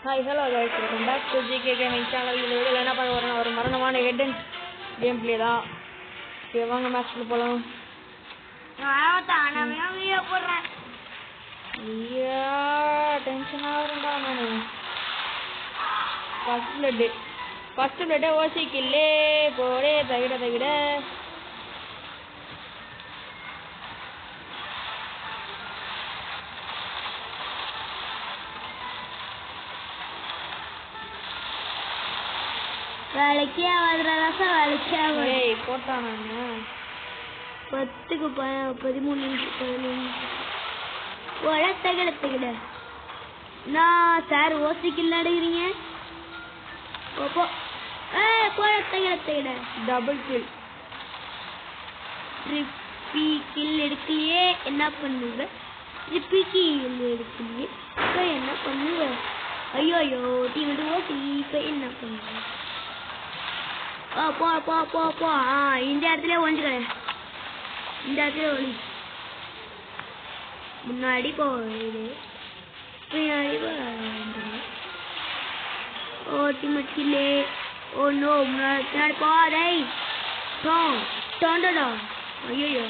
Hi, hello guys, welcome back to GK Gaming channel. இந்த வீடியோல என்ன பார்க்க போறோம்னா ஒரு மரணமான ஹெட் கேம் ப்ளே தான். சரி வாங்க மேட்ச்ல போலாம். நான் வீடியோ போடுறேன். ஐயா டென்ஷன் ஆகுறடா நானு. ஃபர்ஸ்ட் பிளட் ஓசி கில்லே போடே தகிட வேலைக்கே ஆகுதுடா வேலைக்கே ஆகுது. ஏய் போட்டான் நான் 10க்கு 13 ஒளத்தகிட நான் சார் ஓசிக்கில் அடைகிறீங்க ஓப்போ கோழத்தகிட டபுள் கில் ட்ரிப்பி கில் எடுக்கலையே என்ன பண்ணுங்க ட்ரிப்பி கில் எடுக்கலையே இப்போ என்ன பண்ணுங்க ஐயோ டீம் ஓசி இப்போ என்ன பண்ணுங்க போ இந்த இடத்துல ஒழிஞ்சுக்கடை இந்த இடத்துல ஒளி முன்னாடி போயிடு பின்னாடி ஓட்டிமட்டிலே ஓ நோ முன்னாடி போடை தோண்டடா ஐயோ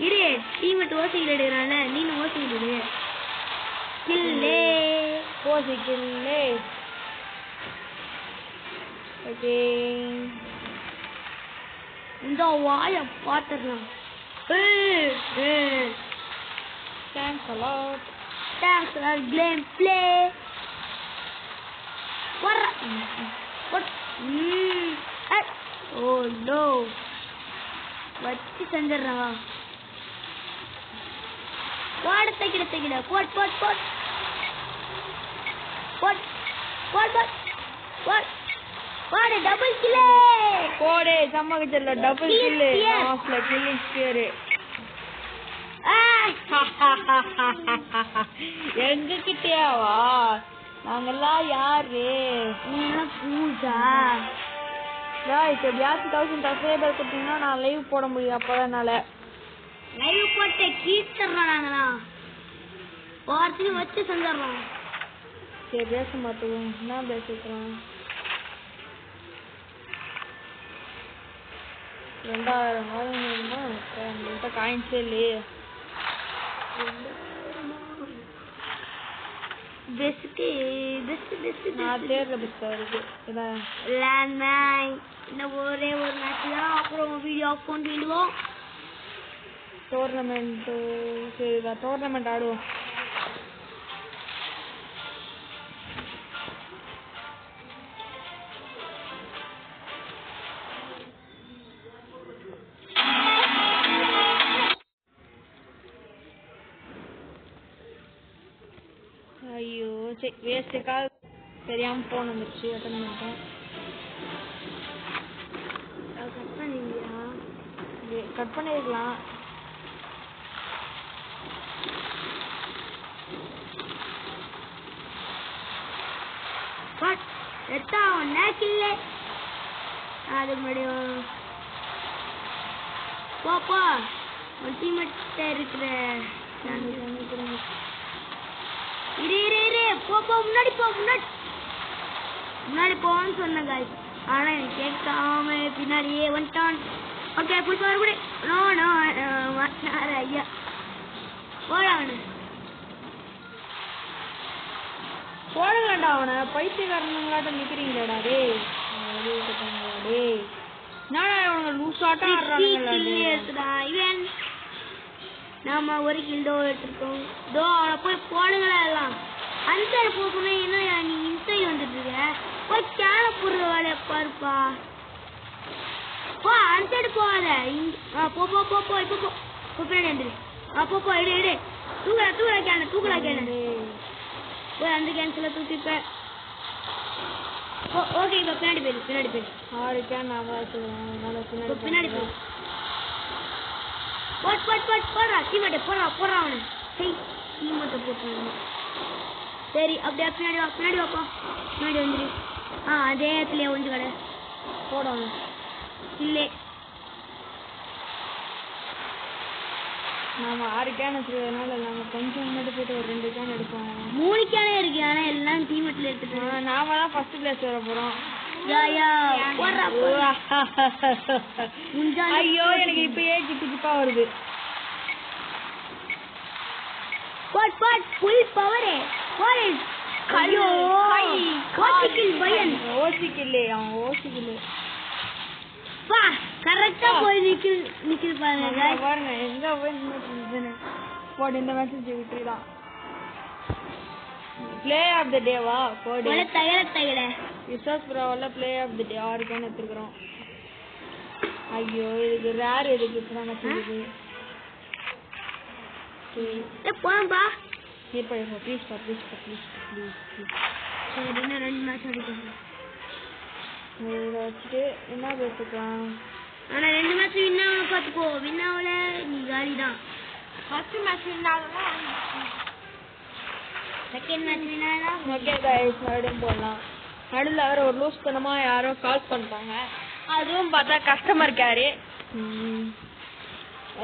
இரு டீமெட் ஓசிக்கில் எடுக்கிறான்ல நீனு ஓசிக்கில் கில்லே ஓசிக்கில்லே இந்த வாய பாத்துடலாம். Thanks a lot. Game play. Oh no. வச்சு செஞ்சிடறா போட தகிட போடு டபுள் கில் போடு சம்மகிச்சல டபுள் கில் ஆஃப்ல கில்லிங் ஸ்பியர் எங்க கிட்டேவா நாங்கெல்லாம் யாரு நீங்க பூஜா गाइस எப்படியாச்சும் 1000 சப்ஸ்கிரைபர் கொடுத்தீங்கன்னா நான் லைவ் போட முடியும் அப்பதான் என்னால லைவ் போட்டு கீச்சறோம் நாங்களா வார்த்தை வச்சு செஞ்சறோம் சரி பேச மாட்டோம் என்ன பேசிக்கலாம் 2000 வாங்குனா நம்மள்ட்ட காயின்ஸ் இல்லையே பெஸ்ட் நான் தேர்ல பெஸ்ட் இருக்கு இதான் லேண்ட் மைன் இந்த ஒரே ஒரு மேட்ச் தான் அப்புறம் வீடியோ ஆஃப் பண்ணிடுவோம் டோர்னமெண்ட் சரி டோர்னமெண்ட் ஆடுவோம் ஐயோ சரி வேஸ்ட்டுக்கா தெரியாமல் ஃபோன் வந்துருச்சு அட்டன் பண்ணிட்டேன் கட் பண்ணிருக்கலாம் அது முடியும் போப்பா டீமெட்ட இருக்கிற இரு போ முன்னாடி போன்னு சொன்ன காய்ஸ் ஆனா எனக்கு கேட்காம பின்னாடியே வந்துட்டான் ஓகே புடி பாரு நோ ஐயா போடாவனு போடுங்கடா அவனை பைத்தியக்காரங்களாட்ட நிக்கிறீங்களாடா டேய் நானா அவங்க லூஸ் ஆட்டம் ஆடுறாங்கடா இவன் நாம ஒரு கிலோ எடுத்துட்டோம் தோ அவனை போய் போடுங்களா எல்லாம் அந்த போகணும் என்ன நீ இன்சைட் வந்துட்டு இருக்க போய் கேன போடுற வேலையை பாருப்பா போ அந்த போகாத போ இப்போ பின்னாடி வந்துரு போ எடு தூக்கலா கேன போய் அந்த கேன்சல தூக்கிப்ப ஓகே இப்போ பின்னாடி போயிரு 6 கேன் நான் பின்னாடி போய் போடுறா டீமேட்டை போடுறா அவனை டீமேட்டை போட்டுறாங்க சரி அப்படியே பின்னாடி வாப்பா பின்னாடி வந்துரு அதே இடத்துலயே ஒன்று கடை போடணும் இல்லை நாம 6 கேன் வச்சிருக்கனால நாம கொஞ்சம் முன்னாடி போயிட்டு ஒரு 2 கேன் எடுப்போம். 3 கேனே இருக்கு. ஆனா எல்லாம் எல்லாம் டீம்மேட்ல எடுத்துட்டு நாம தான் ஃபர்ஸ்ட் பிளேஸ் வர போறோம். ஐயோ எனக்கு இப்பயே ஜிப்பா வருது. ஃபுல் பவர் ஐயோ ஓசிக்கில் பையன் ஓசிக்கில்லே அவன் ஓசிக்கில்லே பா கரெக்ட்டா போய் நிக்கிது பாருங்க பாருங்க எங்க போய் நின்னு போடு இந்த மேட்ச் ஜெயிச்சிடலாம். பிளே ஆஃப் தி டேவா போடு ஒரே தகல ரிசர்ச் ப்ரோல பிளே ஆஃப் தி டே ஆர்கன் எடுத்துக்கறோம். ஐயோ இது ரேர் இருக்கு இப்பதான் சொல்லுது. ஏ போம்பா நீ போய் ப்ளீஸ் சரி இன்னும் 2 மேட்ச் ஆடிக்கலாம். இதை வச்சுட்டு என்ன பேசிக்கலாம். ஆனா 2 மேட்ச் வின் ஆகல பாத்துக்கோ. வின் ஆகல நீ காலி தான். ஃபர்ஸ்ட் மேட்ச் வின் ஆகல செகண்ட் மேட்ச் வின் ஆனா ஓகே गाइस மறுபடியும் போடலாம். நடுவில் வேற ஒரு லூஸ் பண்ணமா யாரோ கால் பண்ணிட்டாங்க. அதுவும் பார்த்தா கஸ்டமர் கேரு.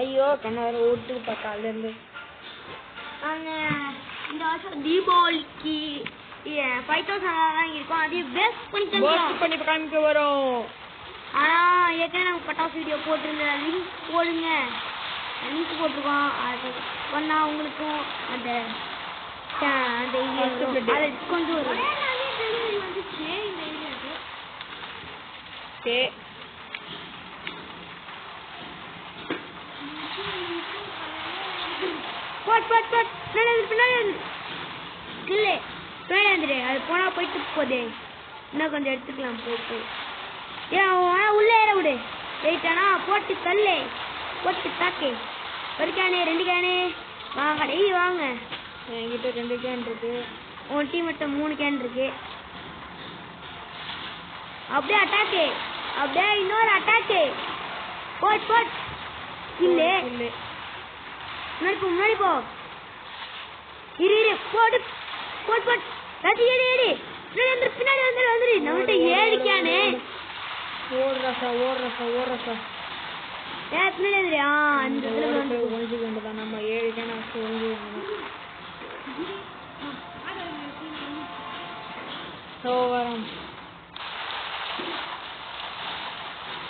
ஐயோ கண்ணார ஓட்டு பார்த்தால இருந்து இந்த வருஷம் தீபாவளிக்கு 5000 வாங்கியிருக்கோம். அதே வேஸ்ட் பண்ணி காமிக்க வரும். ஆனா ஏற்கனவே நம்ம பட்டாசு வீடியோ போட்டிருந்த லிங்க் போடுங்க. லிங்க் போட்டிருக்கோம். அது பண்ணா உங்களுக்கும் அந்த கொஞ்சம் வரும். அது போனா போயிட்டு போதே இன்னும் கொஞ்சம் எடுத்துக்கலாம். போட்டு உள்ள ஏற விடு. வெயிட்டானா போட்டு தள்ளு போட்டு தாக்கு. ஒரு கேனு 2 கேனு வாங்க டெய்லி வாங்க. என்கிட்ட 2 கேன் இருக்கு. உன் டீம் மட்டும் 3 கேன் இருக்கு. அப்படியே அட்டாக்கு. அப்படியே இன்னொரு அட்டாக்கு. போட் இல்லே முன்னாடி போ. இரு போடு போட் ரதி ஏடி பின்னாடி வந்துரு. நம்மகிட்ட 7 கேனு. ஓடுறா பின்னாடி வந்துரு. அந்த ஒழிஞ்சு கொண்டுதான் நம்ம 7 கேன் ஒழிஞ்சு கொண்டு.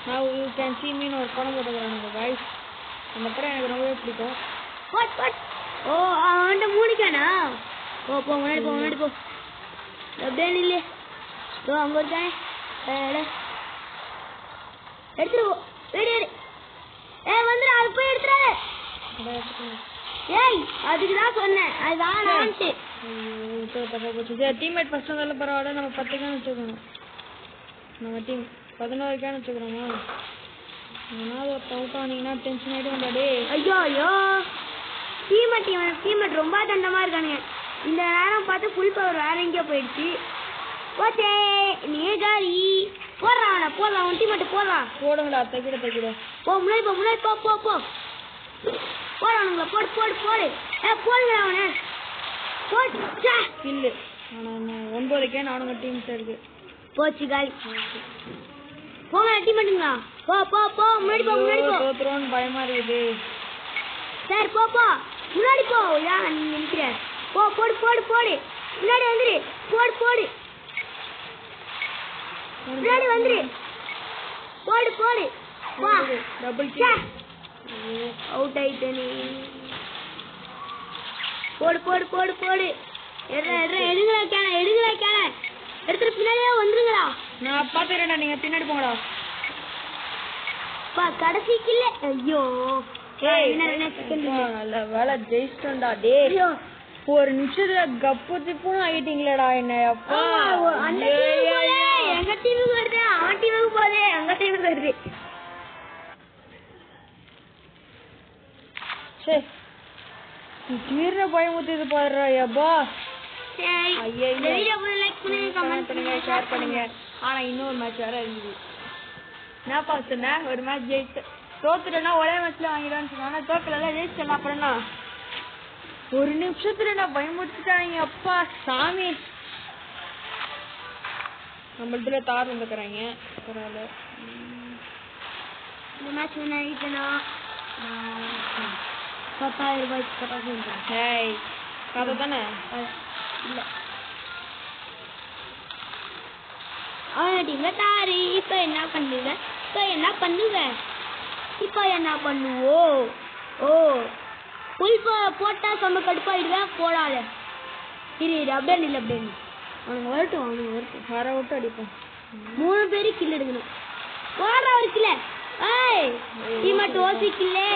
Now you can see me ஒரு படம் போட்டுக்கிறானுங்க guys. அந்த படம் எனக்கு ரொம்பவே பிடிக்கும். ஓ அவன்ட 3 கேனா. போ முன்னாடி போ. அப்படியே நில்லு. அங்க ஒரு கேன் எடுத்துரு போ. வெடி வந்துரு. அது போய் எடுத்துறாரு. ஏய் அதுக்கு தான் சொன்னேன். அதுதான் நான்ட்டு டீம்மேட் ஃபர்ஸ்ட் வந்தாலும் பரவாயில்ல. நம்ம 10 கேன் வச்சுக்கணும். நம்ம டீம் 11 கேன் வச்சுக்கிறோமா. அதனால அவுட் ஆனீங்கன்னா டென்ஷன் ஆயிடும்டா டே. ஐயோ டீம்மேட் ரொம்ப தண்டமா இருக்கானுங்க. இந்த நேரம் பார்த்து ஃபுல் பவர் வேற எங்கேயோ போயிடுச்சு. போச்சே நீ காரி போடுறான். அவன் டீம்மேட் போடுங்கடா. தைக்கிட போ முன்னாடி போ போடுறானுங்களா. போடு போடுங்க அவனை இல்ல. ஆனா 9 கேன் அவனுங்க டீம் இருக்கு. போச்சு காலி. போங்க டீம்மேட்டுங்களா. போ முன்னாடி போ. தோத்துறோன்னு பயமா இருக்குது. சரி போ முன்னாடி போ. ஏன் நீ நினைக்கிற. போடு முன்னாடி வந்துரு. போடு முன்னாடி வந்துரு. போடு வா. Double kill. அவுட் ஆயிட்ட நீ. போடு எடுங்கடா கேன எடுத்துட்டு பின்னாடியே வந்துருங்கடா. நான் பாத்துக்கிறேன்டா. நீங்க பின்னாடி போங்கடா. கடைசி கில்ல. ஐயோ நல்ல வேலை ஜெயிச்சிட்டோம்டா டே. ஒரு நிமிஷத்துல கப்பு திப்புன்னு ஆயிட்டீங்களேடா என்ன. அப்பா எங்க டீமுக்கு வருது. அவன் டீமுக்கு போதே. எங்க டீமுக்கு வருது. தீர்ற பயமுத்து பாடுறா. எப்பா ஷேர் பண்ணுங்க. ஆனா இன்னொரு மேட்ச் வேற இருக்குது. நான் பார்த்தேன் ஒரு மேட்ச் ஜெயிச்சு தோத்துட்டேன்னா ஒரே மேட்ச்ல வாங்கிடான்னு சொன்னா தோக்கல ஜெயிச்சிட்டேன். அப்புறம்னா ஒரு நிமிஷத்துல நான் பயமுறுத்திட்டாங்க. அப்பா சாமி. நம்மளதுல தார் வந்துக்கிறாங்க. பரவாயில்ல. இந்த மேட்ச் வின் ஆகிட்டேன்னா 10,000 ரூபாய்க்கு பட்டாசு. கதை தானே. இல்ல அவன் டீம்ல தாரி. இப்போ என்ன பண்ணுவ? இப்போ என்ன பண்ணுவோம்? ஓ புல் போட்டா செம்ம கடுப்பாயிடுவேன். போடாத இரு அப்படியே இல்லை அப்படியே அவனுக்கு வரட்டும் வர விட்டு அடிப்போம். 3 பேரு கில் எடுக்கணும். போடுற ஒரு கில்ல ஏய் டீமேட் ஓசி கில்லே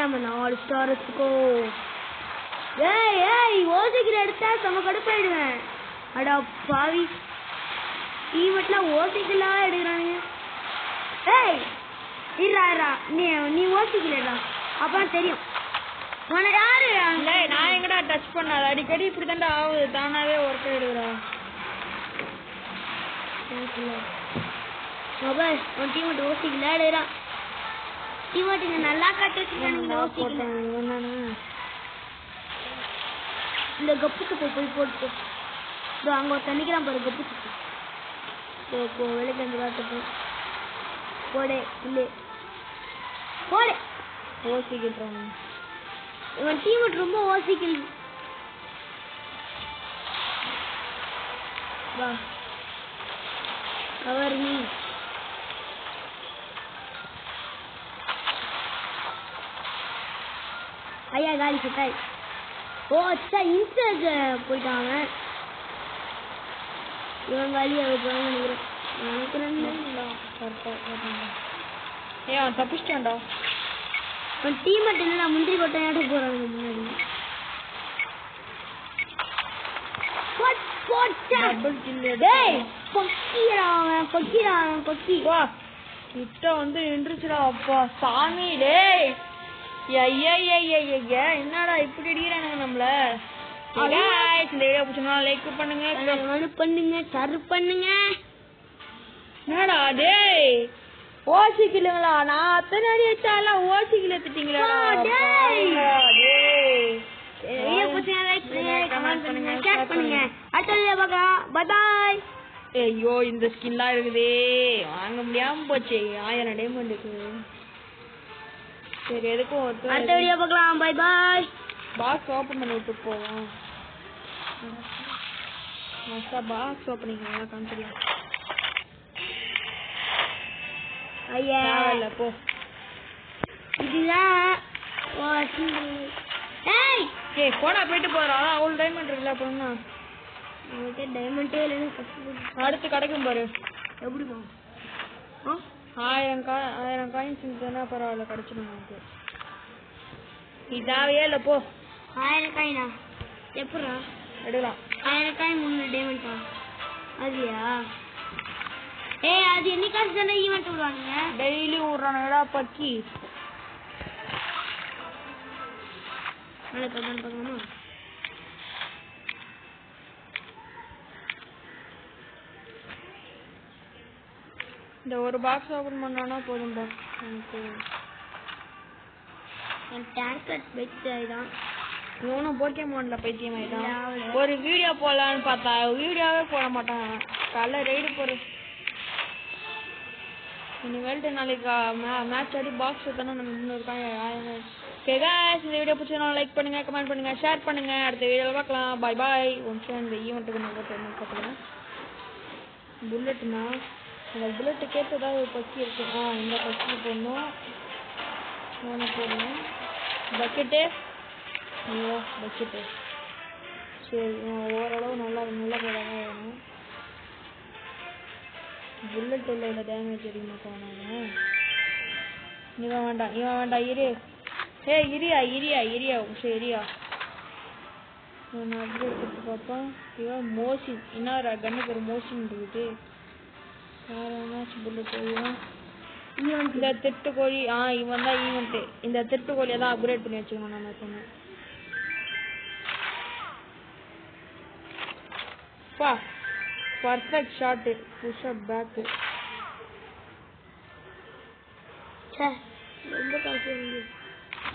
நம்ம 4 ஸ்டார் எடுத்துக்கோ. ஏய் ஓசி கில் எடுத்தா செம்ம கடுப்பாயிடுவேன். அடா பாவி டீமேட்லாம் ஓசி கில்லா எடுக்கிறானுங்க. ஏய் இருடா நீ ஓசி கில்லேடா அப்பதான் தெரியும் உன யாரு. நான் எங்கடா டச் பண்ணாத அடிக்கடி இப்படி தாண்டா ஆகுது. தானாவே ஒர்க் எடுக்கிறா. மொபைல் உன் டீமேட் ஓசி கில்லா எடுக்கிறான். டீமேட் இங்க நல்லா காட்டிட்டு ஓசி கில்ல இந்த கப்பு சுப்பு போய் போட்டு அங்க ஒரு தண்ணிக்கிறான் பாரு. கப்பு சுப்பு போ வெளிக்கு வந்து பார்த்துப்போம். போடே இல்லை போடே ஓசிக்கிட்டாங்க. இவன் டீமேட் ரொம்ப ஓசிக்கல். வா கவர் மீ. ஐயா காலி சுட்டாய். ஓ அச்சா இன்ஸ்டாக் போயிட்டான் அவன். இவன் காலியை நினைக்கிறேன். ஏன் தப்பிச்சிட்டான்டா. அவன் டீமேட் என்ன முந்திரி கொட்டையாட்ட போறாங்க முன்னாடி. வந்து நின்றுச்சுடா. அப்பா சாமி டேய் என்னடா இப்படி அடிக்கிறானுங்க நம்மள. இந்த வீடியோ பிடிச்சா லைக் பண்ணுங்க, ஷேர் பண்ணுங்க. என்னடா டேய் ஓசிக்கலங்களா? நான் அத்தனை அடி வச்சாலாம் ஓசிக்கல திட்டீங்களா? ஐயோ இந்த ஸ்கின்லாம் இருக்குதே வாங்க முடியாம போச்சு. 1000 டைமண்டுக்கு. சரி எதுக்கும் அடுத்த வீடியோ பார்க்கலாம். பை பாய். பாக்ஸ் ஓபன் பண்ணி விட்டு போவோம். பாக்ஸ் ஓப்பனிங் காமிச்சிடலாம். ஐயா போ இதுதான். ஏய் போனா போயிட்டு போறா. அவ்வளோ டைமண்ட் இருக்குல்ல அப்புறம்னா டைமண்டே இல்லை. அடுத்து கிடைக்கும் பாரு. எப்படிமா 1000 காயின்ஸ் இருந்ததுன்னா பரவாயில்ல கிடைச்சிடும் நமக்கு. இதாவே இல்லை போ. 1000 காயினா எப்படா எடுக்கலாம்? 1000 காயின் 3 டைமண்டா அதுயா? ஏய் அது என்னைக்காச்சும் தானே ஈவென்ட் விடுவானுங்க. டெய்லி விடுறானுங்கடா பக்கி. நாளைக்கு கமெண்ட் பண்ணலாமா? இந்த ஒரு பாக்ஸ் ஓபன் பண்ணானா போதும்பா எனக்கு. டார்கெட் வெச்சாயிதான். இவனும் போக்கேமான்ல பைத்தியம் ஆயிட்டான். ஒரு வீடியோ போடலான்னு பார்த்தா வீடியோவே போட மாட்டான். காலைல ரைடு போற இனிமேல்ட்டு நாளைக்கு மேட்ச் ஆடி பாக்ஸ் தானே நம்ம இன்னொரு இந்த வீடியோ பிடிச்சா லைக் பண்ணுங்க, கமெண்ட் பண்ணுங்க, ஷேர் பண்ணுங்க. அடுத்த வீடியோவில் பார்க்கலாம். பாய் பாய். ஒன்றும் இந்த ஈவெண்ட்டுக்கு நான் பார்த்துக்கலாம். புல்லட்டுனா அந்த புல்லட்டு கேட்டு ஏதாவது ஒரு பக்கி இருக்கு. இந்த பக்கி போடணும். போடணும் பக்கெட்டு. ஐயோ பக்கெட்டு. சரி ஓரளவு நல்லா போடாம வேணும். புல்லட் உள்ள டேமேஜ் அதிகமாக போனாங்க. இவன் வேண்டாம் இரு. இரியா சரியா நான் அப்டேட் கொடுத்து பார்ப்போம். இவன் மோசின் இன்னொரு கண்ணுக்கு ஒரு மோசின் இருக்குது. வேற என்னாச்சும் புல்லட் இந்த திருட்டுக்கோழி. இவன் தான் ஈவெண்ட்டு. இந்த திருட்டுக்கோழியை தான் அப்கிரேட் பண்ணி வச்சுக்கணும் நம்ம சொன்னோம். Perfect shot. Push up back. ரொம்ப காசு.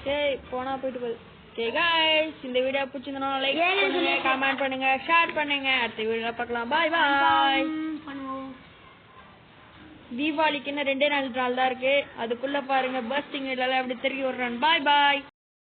சரி போனா போயிட்டு போகுது. ஓகே गाइस இந்த வீடியோ பிடிச்சிருந்தா லைக் பண்ணுங்க, கமெண்ட் பண்ணுங்க, ஷேர் பண்ணுங்க. அடுத்த வீடியோல பார்க்கலாம். Bye bye. தீபாவளிக்கு இன்னும் 2 நாள் தான் இருக்கு. அதுக்குள்ள பாருங்க பர்ஸ்டிங் எல்லாம் அப்படி திரும்பி வர்றான். பாய் பாய்.